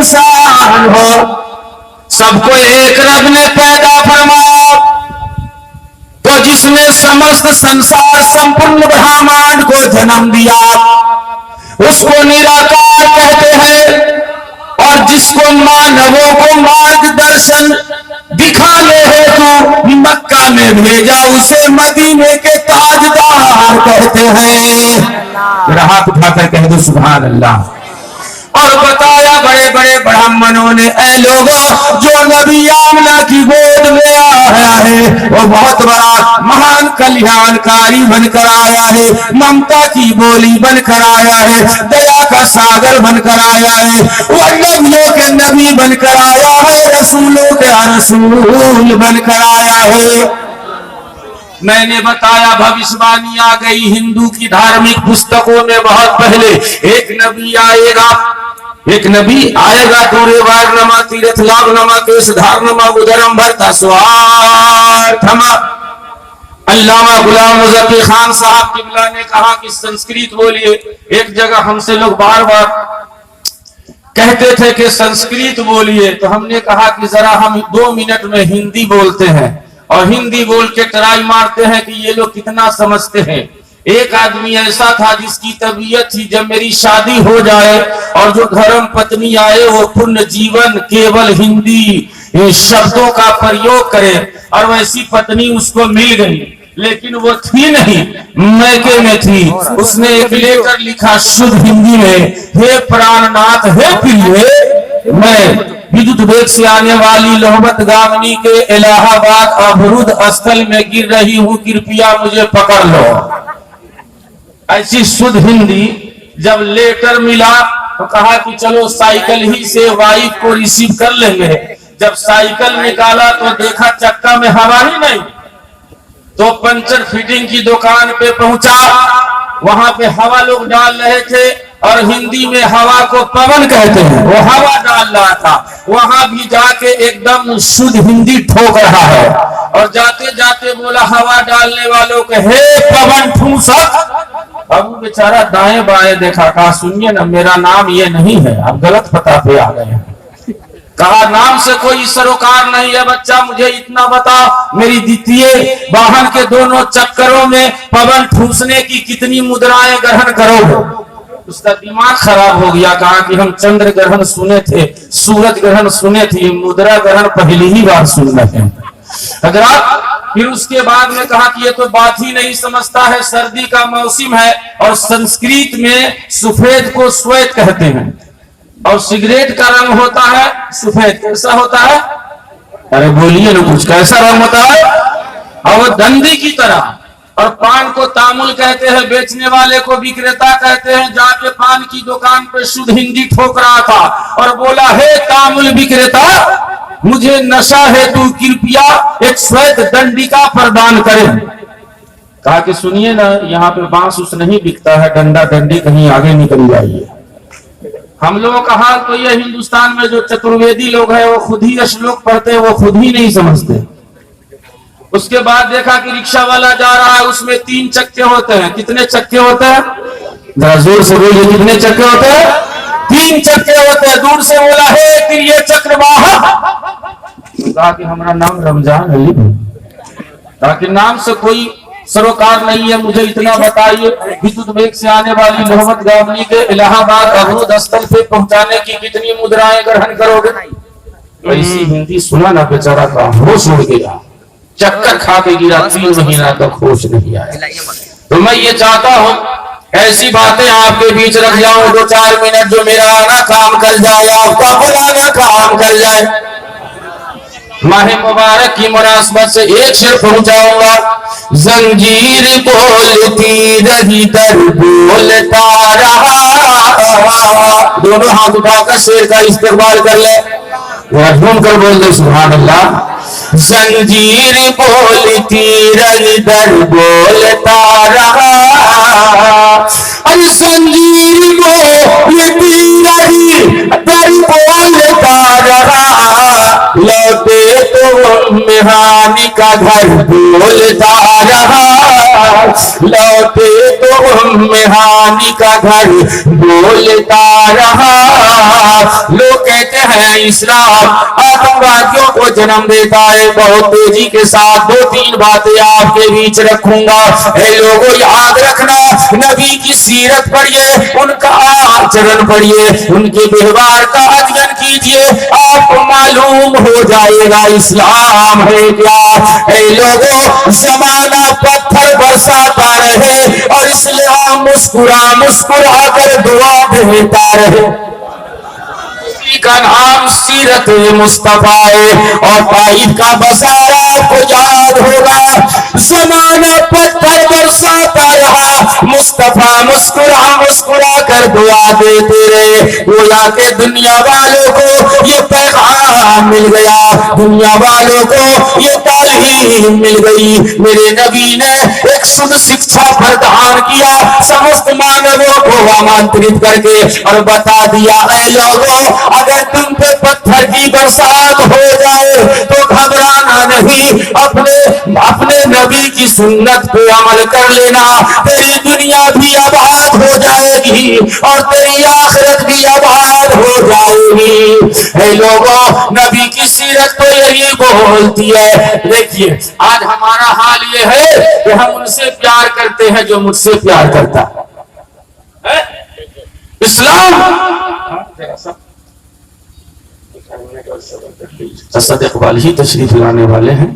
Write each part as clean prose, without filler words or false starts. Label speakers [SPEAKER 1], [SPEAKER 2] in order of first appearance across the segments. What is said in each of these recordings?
[SPEAKER 1] इंसान हो। सबको एक रब ने पैदा फरमाया, तो जिसने समस्त संसार संपूर्ण ब्रह्मांड को जन्म दिया उसको निराकार कहते हैं। और जिसको मानवों को मार्गदर्शन दिखाने हेतु मक्का में भेजा उसे मदीने के ताजदार कहते हैं। हाथ उठाकर कह दो सुभान अल्लाह। और बताया बड़े बड़े ब्राह्मणों ने, ऐ लोगों, जो नबी आमना की गोद में आया है वो बहुत बड़ा महान कल्याणकारी बनकर आया है, ममता की बोली बनकर आया है, दया का सागर बनकर आया है, वो नबियों के नबी बनकर आया है, रसूलों के रसूल बनकर आया है। मैंने बताया भविष्यवाणी आ गई हिंदू की धार्मिक पुस्तकों में बहुत पहले। एक नबी आएगा, एक नबी आएगा, दूरे वार नमा तीर्थ लाभ नमा केश धार नमा उदरम भरता स्वार्थमा। अल्लामा गुलाम मुज़फ़्फ़र खान साहब किबला ने कहा कि संस्कृत बोलिए। एक जगह हमसे लोग बार बार कहते थे कि संस्कृत बोलिए, तो हमने कहा कि जरा हम 2 मिनट में हिंदी बोलते हैं और हिंदी बोल के ट्राई मारते हैं कि ये लोग कितना समझते हैं। एक आदमी ऐसा था जिसकी तबीयत थी जब मेरी शादी हो जाए और जो धर्म पत्नी आए वो पूर्ण जीवन केवल हिंदी शब्दों का प्रयोग करे, और वैसी पत्नी उसको मिल गई, लेकिन वो थी नहीं, मैके में थी। उसने एक लेटर लिखा शुद्ध हिंदी में, हे प्राणनाथ, हे प्रिय, मैं विद्युत वेग से आने वाली लोहमत गामिनी के इलाहाबाद अवरुद्ध स्थल में गिर रही हूँ, कृपया मुझे पकड़ लो। ऐसी शुद्ध हिंदी। जब लेटर मिला तो कहा कि चलो साइकिल ही से वाइफ को रिसीव कर लेंगे। जब साइकिल निकाला तो देखा चक्का में हवा ही नहीं, तो पंचर फिटिंग की दुकान पे पहुंचा, वहां पे हवा लोग डाल रहे थे और हिंदी में हवा को पवन कहते हैं, वो हवा डाल रहा था। वहां भी जाके एकदम शुद्ध हिंदी ठोक रहा है और जाते जाते बोला हवा डालने वालों के, हे पवन ठूसक। अब बेचारा दाएं बाएं देखा, कहा सुनिए ना, मेरा नाम ये नहीं है, आप गलत पता पे आ गए हैं। कहा नाम से कोई सरोकार नहीं है बच्चा, मुझे इतना बता, मेरी द्वितीय वाहन के दोनों चक्करों में पवन ठूसने की कितनी मुद्राएं ग्रहण करोगे। उसका दिमाग खराब हो गया। कहा कि हम चंद्र ग्रहण सुने थे, सूरज ग्रहण सुने थे, मुद्रा ग्रहण पहली ही बार सुन रहे हैं। अगर आप फिर उसके बाद में कहा कि ये तो बात ही नहीं समझता है, सर्दी का मौसम है और संस्कृत में सफेद को श्वेत कहते हैं और सिगरेट का रंग होता है सफेद। कैसा होता है? अरे बोलिए ना कुछ, कैसा रंग होता है? और वो डंडी की तरह। और पान को तामुल कहते हैं, बेचने वाले को विक्रेता कहते हैं। जाके पान की दुकान पे शुद्ध हिंदी ठोक रहा था और बोला, हे तामुल विक्रेता, मुझे नशा है, तू कृपया एक श्वेत दंडिका प्रदान करे। कहा कि सुनिए ना, यहाँ पे बांस उस नहीं बिकता है, डंडा डंडी कहीं आगे निकल जाइए। हम लोगों का हाल तो ये, हिंदुस्तान में जो चतुर्वेदी लोग हैं वो खुद ही श्लोक पढ़ते हैं, वो खुद ही नहीं समझते। उसके बाद देखा कि रिक्शा वाला जा रहा है, उसमें 3 चक्के होते हैं। कितने चक्के होते हैं? जरा जोर से बोलिए, कितने चक्के होते हैं? 3 चक्के होते हैं। दूर से बोला, हे प्रिय चक्रवाह। कहा कि हमारा नाम रमजान अली है। कहा कि नाम से कोई सरोकार नहीं है, मुझे इतना बताइए, विद्युत वेग से आने वाली मोहम्मद गामनी के इलाहाबाद अवरुद्ध स्थल पे पहुंचाने की कितनी मुद्राएं ग्रहण करोगे? ऐसी हिंदी सुना ना, बेचारा का होश उड़ गया, चक्कर खा के गिरा, 3 महीना तक होश नहीं आया। तो मैं ये चाहता हूँ ऐसी बातें आपके बीच रख जाऊं 2-4 मिनट, जो मेरा आना काम कर जाए, आपका बुलाना काम कर जाए। माह मुबारक की मुनासबत से एक शेर पहुंचाऊंगा। जंजीर बोलती रही दर बोलता रहा। दोनों हाथ उठाकर शेर का इस्तेमाल कर ले, घूम कर बोल दे सुभान अल्लाह। जंजीर बोलती रही दर बोलता रहा, अरे जंजीर बोलती रही दर बोलता रहा। लौटे तो मेहानी کا گھر بولتا رہا، لوٹے تو ہانی کا گھر بولتا رہا۔ لوگ کہتے ہیں اسلام آتنکوادیوں کو جنم دیتا ہے۔ بہت تیزی کے ساتھ 2-3 باتیں آپ کے بیچ رکھوں گا۔ اے لوگوں یاد رکھنا، نبی کی سیرت پڑھیے، ان کا آچرن پڑھیے، ان کے ویوہار کا ادھین کیجیے، آپ کو معلوم ہو جائے گا اسلام ہے کیا۔ اے لوگوں زمانہ پتھر برساتا رہے اور اسلام مسکرا مسکرا کر دعا دیتا رہے۔ کا نام سیرت مصطفیٰ ہے اور طائف کا بازار آپ کو یاد ہوگا۔ زمانہ پتھر برساتا رہا، مصطفیٰ مسکرا مسکرا کر دعا دیتے رہے۔ گویا کہ دنیا والوں کو یہ پیغام مل گیا، دنیا والوں کو یہ تعلیم مل گئی۔ میرے نبی نے ایک شدھ شکشا پردان کیا، سمست مانووں کو آمنترت کر کے اور بتا دیا، اے لوگوں اگر تم پہ پتھر کی برسات ہو جائے تو گھبرانا نہیں، اپنے نبی کی سنت پہ عمل کر لینا، تیری دنیا بھی آباد ہو جائے گی اور تیری آخرت بھی آباد ہو جائے گی۔ اے لوگوں نبی کی سیرت تو یہی بولتی ہے۔ دیکھیے آج ہمارا حال یہ ہے کہ ہم ان سے پیار کرتے ہیں جو مجھ سے پیار کرتا ہے۔ اسلام اسد اقبال ہی تشریف لانے والے ہیں،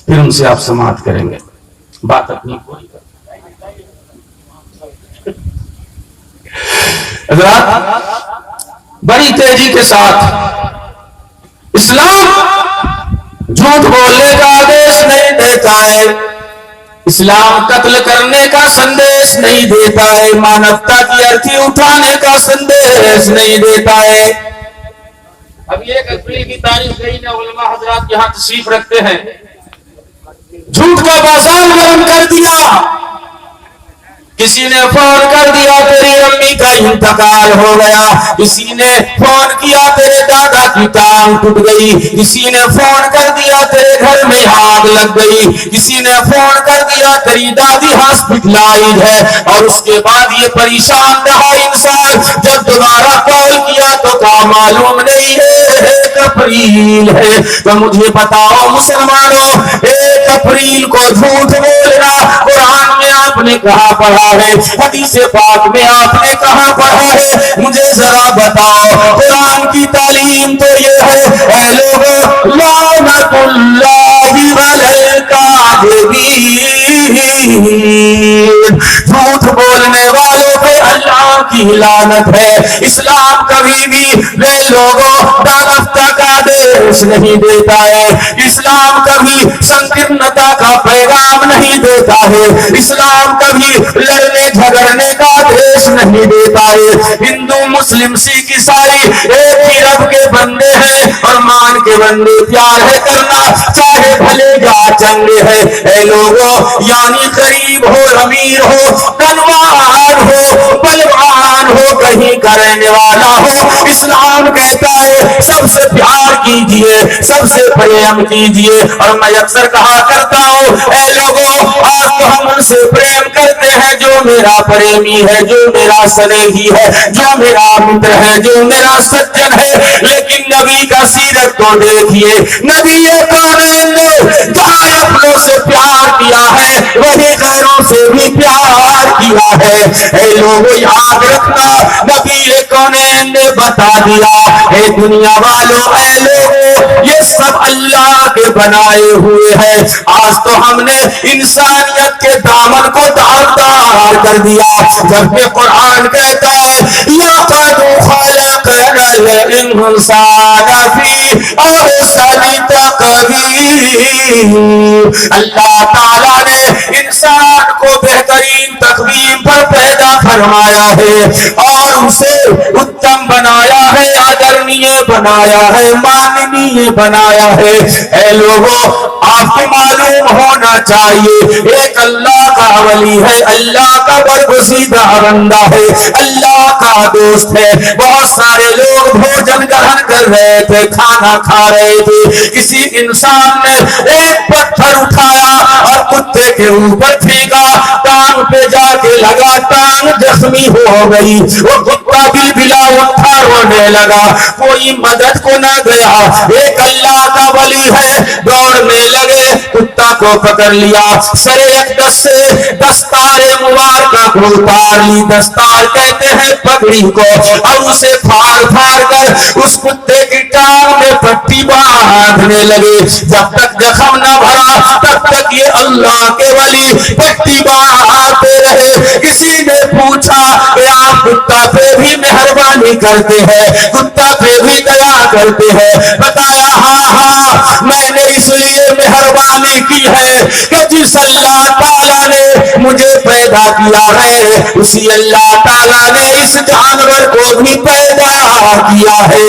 [SPEAKER 1] پھر ان سے آپ سماعت کریں گے، بات اپنی پوری کریں۔ حضرات بڑی تیزی کے ساتھ اسلام جھوٹ بولنے کا آدیش نہیں دیتا ہے، اسلام قتل کرنے کا سندیش نہیں دیتا ہے، مانوتا کی ارتھی اٹھانے کا سندیش نہیں دیتا ہے۔ اب 1 اپریل کی تاریخ گئی نا، علماء حضرات یہاں تشریف رکھتے ہیں، جھوٹ کا بازار گرم کر دیا۔ کسی نے فون کر دیا تیری امی کا انتقال ہو گیا، کسی نے فون کیا تیرے دادا کی ٹانگ ٹوٹ گئی، کسی نے فون کر دیا تیرے گھر میں آگ لگ گئی، کسی نے فون کر دیا تیری دادی ہاسپٹلائز ہے، اور اس کے بعد یہ پریشان رہا انسان، جب دوبارہ کال کیا تو کہا معلوم نہیں ہے 1 اپریل ہے۔ تو مجھے بتاؤ مسلمانوں، 1 اپریل کو جھوٹ بولنا قرآن میں آپ نے کہاں پڑھا ہے؟ حدیث پاک میں آپ نے کہاں پڑھا ہے؟ مجھے ذرا بتاؤ۔ قرآن کی تعلیم تو یہ ہے، اے لوگوں لعنت اللہ علی الکاذبین، جھوٹ بولنے والوں پہ اللہ کی لعنت ہے۔ اسلام کبھی بھی بے لوگوں دانفتہ کا آدیش نہیں دیتا ہے، اسلام کبھی سنکرنتا کا پیغام نہیں دیتا ہے، اسلام کبھی لڑنے جھگڑنے کا آدیش نہیں دیتا ہے۔ ہندو مسلم سکھ عیسائی ایک ہی رب کے بندے ہیں اور مان کے بندے پیار ہے کرنا، چاہے بھلے یا چنگے ہے۔ اے لوگوں یعنی غریب ہو امیر ہو، کنوار ہو بلوان ہو، کہیں کا رہنے والا ہو، اسلام کہتا ہے سب سے پیار کیجئے، سب سے پریم کیجئے۔ اور میں اکثر کہا کرتا ہوں، اے لوگوں آج تو ہم ان سے پریم کرتے ہیں جو میرا پریمی ہے، جو میرا سنیہی ہے، جو میرا متر ہے، جو میرا سجن ہے، لیکن نبی کا سیرت کو دیکھیے، نبی کونین نے جہاں اپنوں سے پیار کیا ہے وہی غیروں سے بھی پیار کیا ہے۔ اے لوگوں یاد رکھنا، نبی کونین نے بتا دیا، اے دنیا والوں، اے لوگوں یہ سب اللہ کے بنائے ہوئے ہیں۔ آج تو ہم نے انسانیت کے دامن کو داغدار کر دیا، جبکہ قرآن کہتا ہے لَقَدْ خَلَقْنَا الْإِنسَانَ فِي أَحْسَنِ تَقْوِيمٍ۔ اللہ تعالیٰ نے انسان کو بہترین تقویم پر پیدا فرمایا ہے اور اسے اتم بنایا ہے، اگر करनीय बनाया है, माननीय बनाया है। ऐ लोगों, आपको मालूम होना चाहिए एक अल्लाह का वली है, अल्लाह का बरगुज़ीदा बंदा है, अल्लाह का दोस्त है। बहुत सारे लोग भोजन ग्रहण कर रहे थे, खाना खा रहे थे, किसी इंसान ने एक पत्थर उठाया और कुत्ते के ऊपर फेंका, टांग पे जाके लगा, टांग जख्मी हो गई। वो कुत्ता बिलबिला उठा, रोने लगा, कोई मदद को न गया। एक अल्लाह का वली है, दौड़ने लगे, कुत्ता को पकड़ लिया, सरे अक़दस से दस्तारे मुबारका को उतार ली, दस्तार कहते हैं पगड़ी को, और उसे फाड़ फाड़ कर उस कुत्ते की टांग में पट्टी बांधने लगे। जब तक जख्म न भरा तब तक ये अल्लाह के वली पट्टी बांधते रहे। किसी ने पूछा कि आप कुत्ता पे भी मेहरबानी करते हैं, कुत्ता पे भी दया करते हैं? बताया हाँ, मैंने इसलिए मेहरबानी की है कि जिस अल्लाह ताला ने मुझे पैदा किया है, उसी अल्लाह ताला ने इस जानवर को भी पैदा किया है।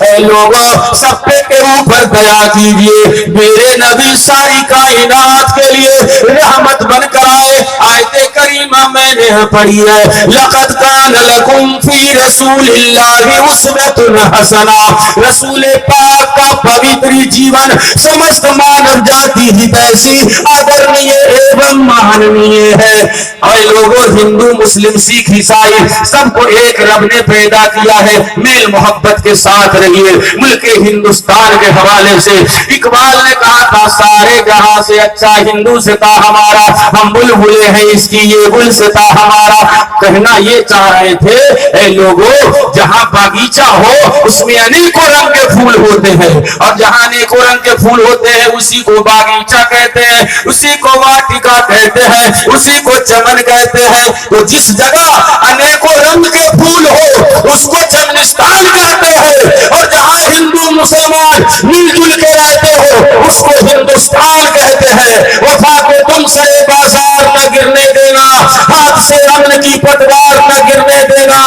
[SPEAKER 1] ऐ लोगों, सब के ऊपर दया कीजिए। मेरे नबी सारी कायनात के लिए रहमत बनकर आए। आयते करीमा मैंने पढ़ी है, लक़द कान लकुम फी रसूलिल्लाहि उस्वतुन हसना। रसूल पाक का पवित्र जीवन समस्त मानव जाति हितैषी, आदरणीय एवं माननीय है। और लोगों, हिंदू मुस्लिम सिख ईसाई सबको एक रब ने पैदा किया है। मेल मोहब्बत के साथ रहिए। मुल्क हिंदुस्तान के हवाले से इकबाल ने कहा था, सारे जहां से अच्छा हिंदू से था हमारा, हम बुलबुले हैं इसकी ये गुल से था हमारा। कहना ये चाह रहे थे, ऐ लोगों, जहां बागीचा हो उसमें अनेकों रंग के फूल होते हैं, और जहां अनेकों रंग के फूल होते हैं उसी को बागीचा कहते हैं, उसी को वाटिका कहते हैं, उसी को चमन कहते हैं। तो जिस जगह अनेकों रंग के फूल हो उसको चमनिस्तान कहते हैं, और जहां हिंदू मुसलमान मिलजुल के रहते हो उसको हिंदुस्तान कहते हैं। वफा को तुम सरे बाजार न गिरने देना, हाथ से अमन की पतवार न गिरने देना।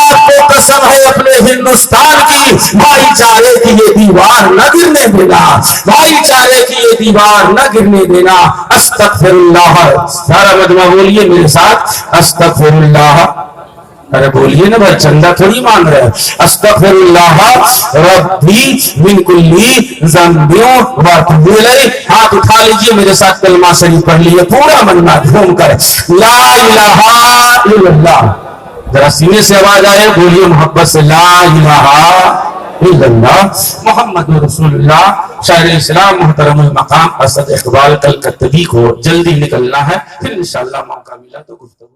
[SPEAKER 1] आपको कसम है अपने हिंदुस्तान की, भाईचारे की ये दीवार न गिरने देना, भाईचारे की ये दीवार न गिरने देना। अस्तगफिरुल्लाह। सारा मजमा बोलिए मेरे साथ, अस्तगफिरुल्लाह। अरे बोलिए ना भाई, चंदा थोड़ी मांग रहे हैं। अस्तगफिरुल्लाह रब्बी मिन कुल्ली ज़ंबियों व अतूबु इलैह। हाथ उठा लीजिए, मेरे साथ कलमा शरीफ पढ़ लीजिए पूरा मन्ना घूम कर, ला इलाहा इल्लल्लाह। जरा सीने से आवाज आए, बोलिए मोहब्बत से, ला इलाहा इल्लल्लाह मुहम्मदुर रसूलुल्लाह। शायर इस्लाम मुहतरमुल मकाम असद इकबाल कलकत्तवी को जल्दी निकलना है, फिर इंशाअल्लाह मौका मिला तो गुफ्तगू